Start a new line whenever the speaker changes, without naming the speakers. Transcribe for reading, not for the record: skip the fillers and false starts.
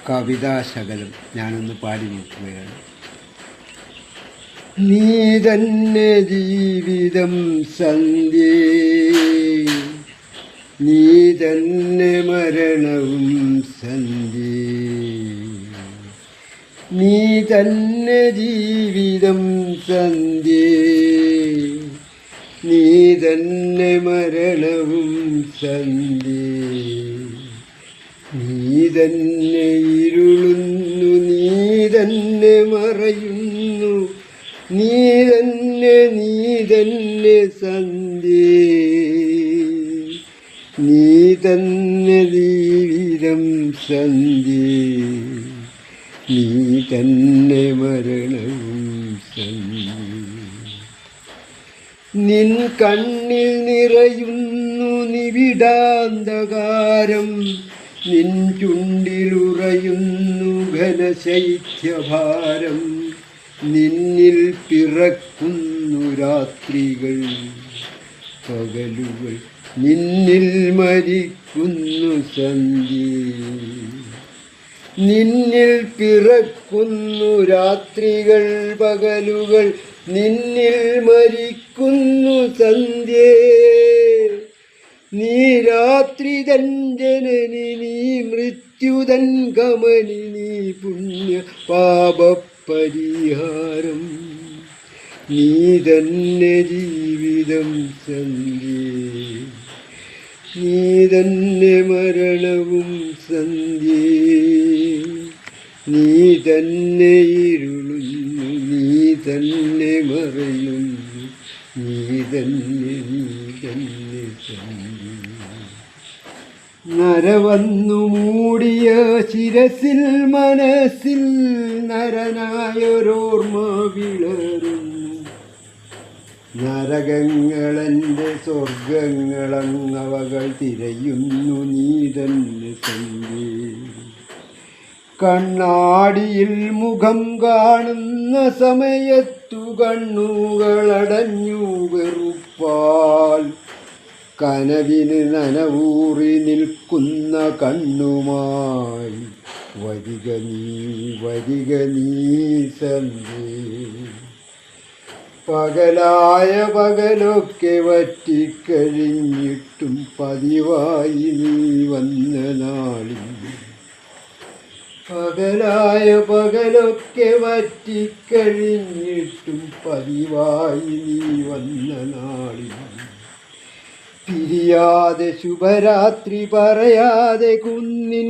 കവിതാശകലം ഞാനൊന്ന് പാടി നോക്കുകയാണ്. നീ തന്നെ ജീവിതം സന്ധ്യേ, നീ തന്നെ മരണവും സന്ധ്യേ, നീ തന്നെ ജീവിതം സന്ധ്യേ, നീ തന്നെ മരണവും സന്ധ്യേ, നീ തന്നെ ഇരുളുന്നു, നീ തന്നെ മറയുന്നു, നീ തന്നെ സന്ധ്യേ, നീ തന്നെ ജീവിതം സന്ധ്യേ, നീ തന്നെ മരണവും സന്ധ്യേ. നിൻ കണ്ണിൽ നിറയുന്നു നിവിടാന്തകാരം, നിൻ ചുണ്ടിലുറയുന്നു ഘനശൈത്യഭാരം, നിന്നിൽ പിറക്കുന്നു രാത്രികൾ പകലുകൾ, നിന്നിൽ മരിക്കുന്നു സന്ധ്യേ, നിന്നിൽ പിറക്കുന്നു രാത്രികൾ പകലുകൾ, നിന്നിൽ മരിക്കുന്നു സന്ധ്യേ. നീ രാത്രിതൻ ജനനി, നീ മൃത്യുതൻ ഗമനി, നീ പുണ്യ പാപപരിഹാരം, നീ തന്നെ ജീവിതം സന്ധ്യേ, നീ തന്നെ മരണവും സന്ധ്യേ, നീ തന്നെ ഇരുളുന്നു, നീ തന്നെ മറയുന്നു, നീ തന്നെ സന്ധ്യേ. നരവന്നു മൂടിയ ശിരസിൽ മനസ്സിൽ നരനായൊരോർമ്മ വിളരുന്നു, നരകങ്ങളെൻ്റെ സ്വർഗങ്ങളങ്ങവകൾ തിരയുന്നു, നീ തന്നെ സന്ധ്യേ. കണ്ണാടിയിൽ മുഖം കാണുന്ന സമയത്തു കണ്ണുകളടഞ്ഞു വെറുപ്പാൽ, കനവിന് നനവൂറി നിൽക്കുന്ന കണ്ണുമായി വരിക നീ സന്ധ്യേ. പകലായ പകലൊക്കെ വറ്റിക്കഴിഞ്ഞിട്ടും പതിവായി നീ വന്ന നാളിൽ, പകലായ പകലൊക്കെ വറ്റിക്കഴിഞ്ഞിട്ടും പതിവായി നീ വന്ന നാളിൽ, പിരിയാതെ ശുഭരാത്രി പറയാതെ കുന്നിൻ